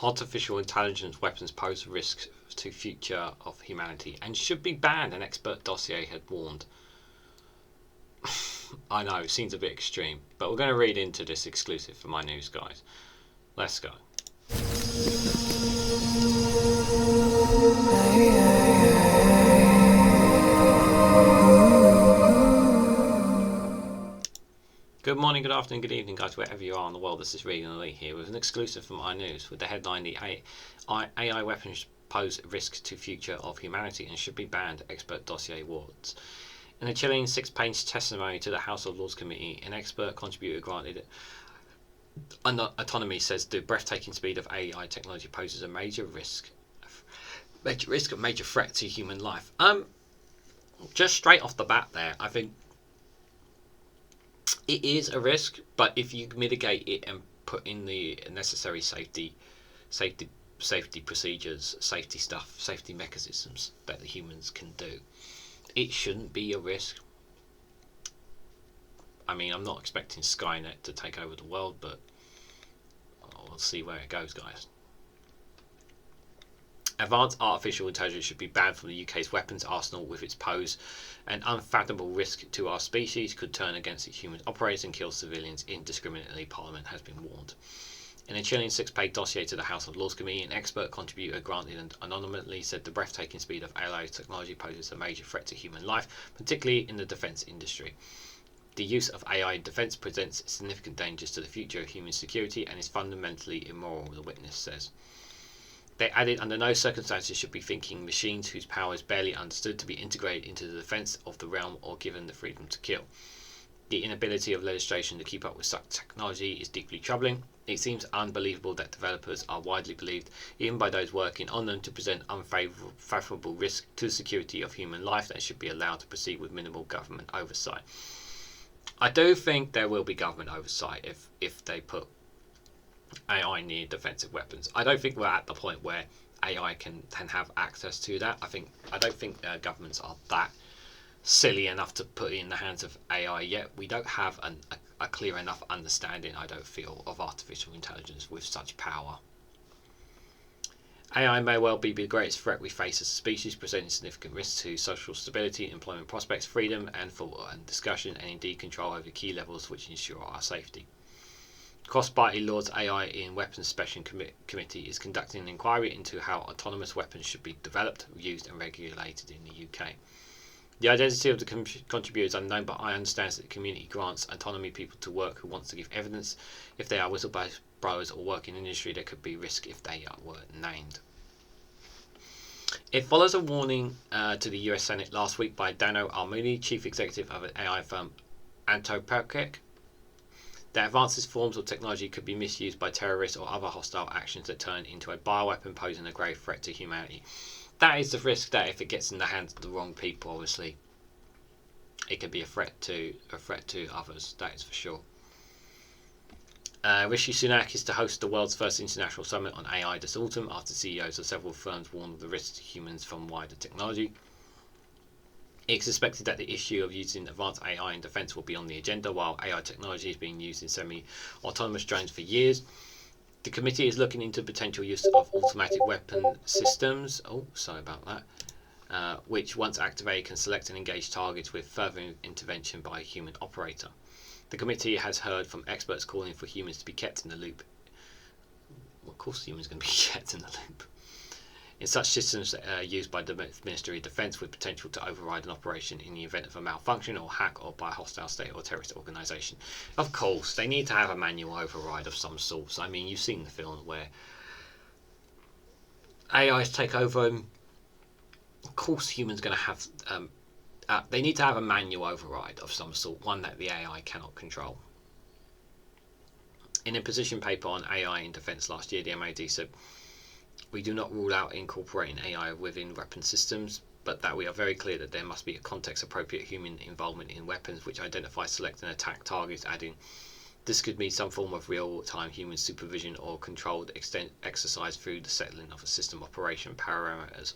Artificial intelligence weapons pose a risk to future of humanity and should be banned, an expert dossier had warned. I know, it seems a bit extreme, but we're going to read into this exclusive for my news, guys. Let's go. Good morning, good afternoon, good evening, guys, wherever you are in the world. This is REGANELITE here with an exclusive from iNews with the headline: the AI weapons pose a risk to future of humanity and should be banned, expert dossier warns. In a chilling 6-page testimony to the House of Lords Committee, an expert contributor granted autonomy says the breathtaking speed of AI technology poses a major threat to human life. Just straight off the bat there, I think it is a risk, but if you mitigate it and put in the necessary safety procedures, safety mechanisms that the humans can do, it shouldn't be a risk. I mean, I'm not expecting Skynet to take over the world, but we'll see where it goes, guys. Advanced artificial intelligence should be banned from the UK's weapons arsenal, with its pose an unfathomable risk to our species, could turn against its human operators and kill civilians indiscriminately, Parliament has been warned. In a chilling 6-page dossier to the House of Lords Committee, an expert contributor granted anonymously said the breathtaking speed of AI technology poses a major threat to human life, particularly in the defence industry. The use of AI in defence presents significant dangers to the future of human security and is fundamentally immoral, the witness says. They added, under no circumstances should be thinking machines whose power is barely understood to be integrated into the defence of the realm or given the freedom to kill. The inability of legislation to keep up with such technology is deeply troubling. It seems unbelievable that developers are widely believed, even by those working on them, to present unfathomable risk to the security of human life that should be allowed to proceed with minimal government oversight. I do think there will be government oversight if they put AI near defensive weapons. I don't think we're at the point where AI can have access to that. I don't think governments are that silly enough to put it in the hands of AI yet. We don't have a clear enough understanding, I don't feel, of artificial intelligence with such power. AI may well be the greatest threat we face as a species, presenting significant risks to social stability, employment prospects, freedom and thought and discussion, and indeed control over key levels which ensure our safety. Cross-party Lords AI in Weapons Special Committee is conducting an inquiry into how autonomous weapons should be developed, used and regulated in the UK. The identity of the contributor is unknown, but I understand that the community grants autonomy people to work who wants to give evidence. If they are whistleblowers or work in industry, there could be risk if they were named. It follows a warning to the US Senate last week by Dano Armuni, chief executive of an AI firm Anthropic, that advanced forms of technology could be misused by terrorists or other hostile actions that turn into a bioweapon, posing a grave threat to humanity. That is the risk, that if it gets in the hands of the wrong people, obviously, it could be a threat to others. That is for sure. Rishi Sunak is to host the world's first international summit on AI this autumn, after CEOs of several firms warned of the risks to humans from wider technology. It's expected that the issue of using advanced AI in defence will be on the agenda, while AI technology is being used in semi-autonomous drones for years. The committee is looking into potential use of automatic weapon systems, which once activated can select and engage targets with further intervention by a human operator. The committee has heard from experts calling for humans to be kept in the loop. Well, of course humans are going to be kept in the loop. In such systems used by the Ministry of Defence, with potential to override an operation in the event of a malfunction or hack or by a hostile state or terrorist organisation. Of course, they need to have a manual override of some sort. I mean, you've seen the film where AIs take over. Of course, humans are going to have. They need to have a manual override of some sort, one that the AI cannot control. In a position paper on AI in defence last year, the MOD said, "We do not rule out incorporating AI within weapon systems, but that we are very clear that there must be a context-appropriate human involvement in weapons which identify, select and attack targets," adding, "This could mean some form of real-time human supervision or controlled exercise through the settling of a system operation parameters."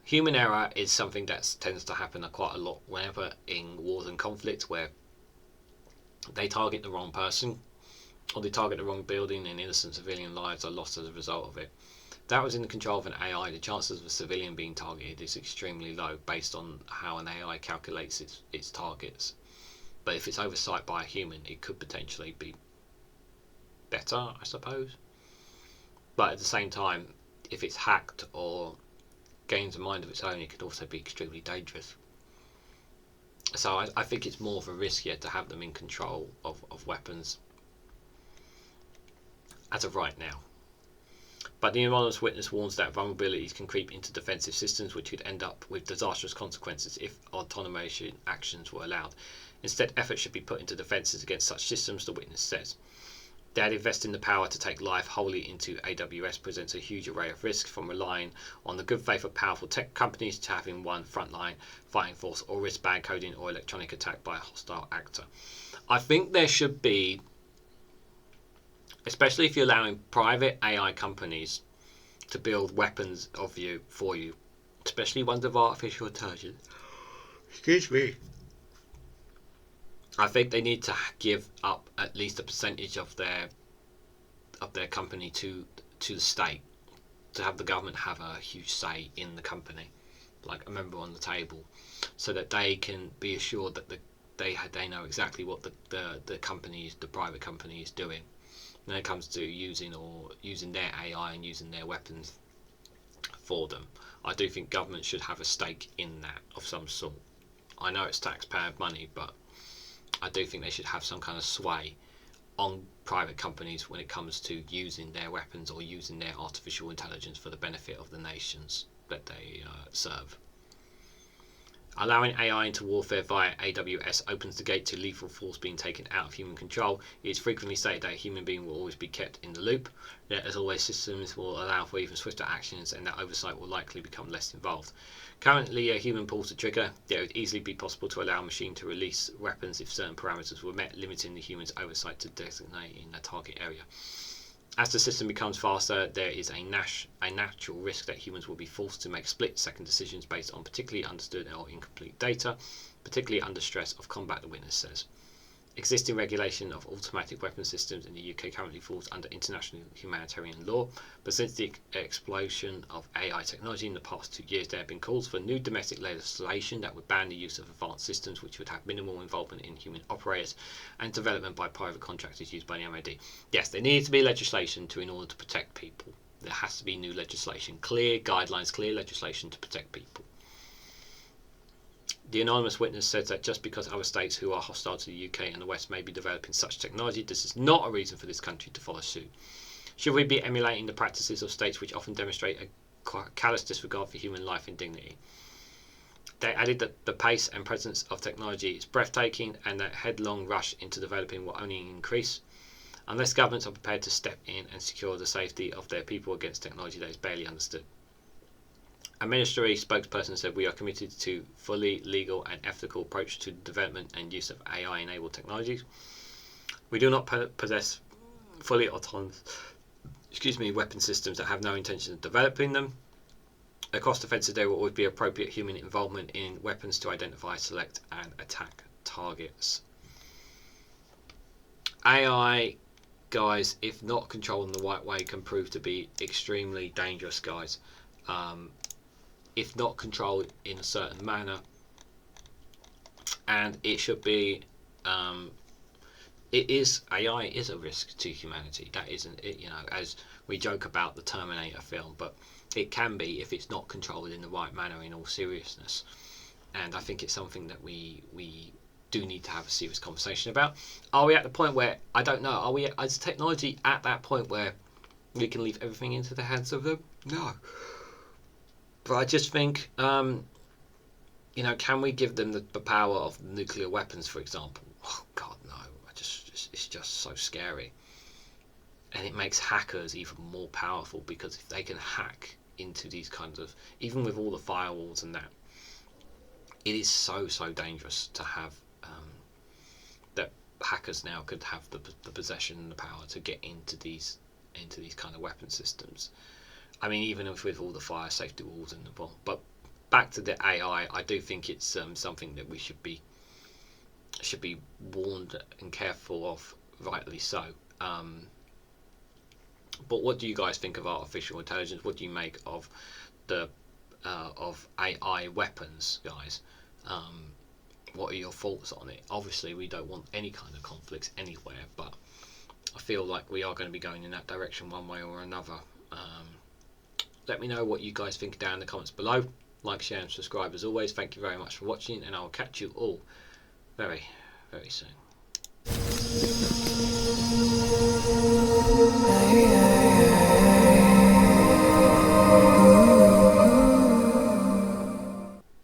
Human error is something that tends to happen quite a lot whenever in wars and conflicts, where they target the wrong person. or they target the wrong building and innocent civilian lives are lost as a result of it. If that was in the control of an AI, the chances of a civilian being targeted is extremely low based on how an AI calculates its targets. But if it's oversight by a human, it could potentially be better, I suppose. But at the same time, if it's hacked or gains a mind of its own, it could also be extremely dangerous. So I think it's more of a risk here to have them in control of weapons as of right now. But the anonymous witness warns that vulnerabilities can creep into defensive systems, which could end up with disastrous consequences if automation actions were allowed. Instead, effort should be put into defences against such systems, the witness says. That investing the power to take life wholly into AWS presents a huge array of risks, from relying on the good faith of powerful tech companies to having one frontline fighting force, or risk bad coding or electronic attack by a hostile actor. I think there should be, especially if you're allowing private AI companies to build weapons of you for you, especially ones of artificial intelligence. Excuse me. I think they need to give up at least a percentage of their company to the state, to have the government have a huge say in the company, like a member on the table, so that they can be assured that they know exactly what the private company is doing when it comes to using their AI and using their weapons for them. I do think government should have a stake in that of some sort. I know it's taxpayer money, but I do think they should have some kind of sway on private companies when it comes to using their weapons or using their artificial intelligence for the benefit of the nations that they serve. Allowing AI into warfare via AWS opens the gate to lethal force being taken out of human control. It is frequently stated that a human being will always be kept in the loop. Yet, as always, systems will allow for even swifter actions, and that oversight will likely become less involved. Currently, a human pulls the trigger. Yet it would easily be possible to allow a machine to release weapons if certain parameters were met, limiting the human's oversight to designating a target area. As the system becomes faster, there is a natural risk that humans will be forced to make split-second decisions based on particularly understood or incomplete data, particularly under stress of combat, the witness says. Existing regulation of automatic weapon systems in the UK currently falls under international humanitarian law, but since the explosion of AI technology in the past 2 years, there have been calls for new domestic legislation that would ban the use of advanced systems which would have minimal involvement in human operators and development by private contractors used by the MOD. Yes, there needs to be legislation in order to protect people. There has to be new legislation, clear guidelines, clear legislation to protect people. The anonymous witness says that just because other states who are hostile to the UK and the West may be developing such technology, this is not a reason for this country to follow suit. Should we be emulating the practices of states which often demonstrate a callous disregard for human life and dignity? They added that the pace and presence of technology is breathtaking, and that headlong rush into developing will only increase. Unless governments are prepared to step in and secure the safety of their people against technology that is barely understood. A ministry spokesperson said, "We are committed to fully legal and ethical approach to the development and use of AI-enabled technologies. We do not possess fully autonomous weapon systems that have no intention of developing them. Across defences, there will always be appropriate human involvement in weapons to identify, select and attack targets." AI, guys, if not controlled in the right way, can prove to be extremely dangerous, guys. If not controlled in a certain manner, and it should be, AI is a risk to humanity. That isn't it, as we joke about the Terminator film, but it can be if it's not controlled in the right manner, in all seriousness. And I think it's something that we do need to have a serious conversation about. Are we at the point where, I don't know, are we as technology at that point where we can leave everything into the hands of them? No. But I just think, can we give them the power of nuclear weapons, for example? Oh God, no! It's just so scary, and it makes hackers even more powerful, because if they can hack into these kinds of, even with all the firewalls and that, it is so dangerous to have that hackers now could have the possession and the power to get into these kind of weapon systems. I mean, even if with all the fire safety walls and the bomb. But back to the AI, I do think it's something that we should be warned and careful of, rightly so. But what do you guys think of artificial intelligence? What do you make of the of AI weapons, guys? What are your thoughts on it? Obviously, we don't want any kind of conflicts anywhere, but I feel like we are going to be going in that direction one way or another. Let me know what you guys think down in the comments below. Like, share, and subscribe as always. Thank you very much for watching, and I will catch you all very, very soon.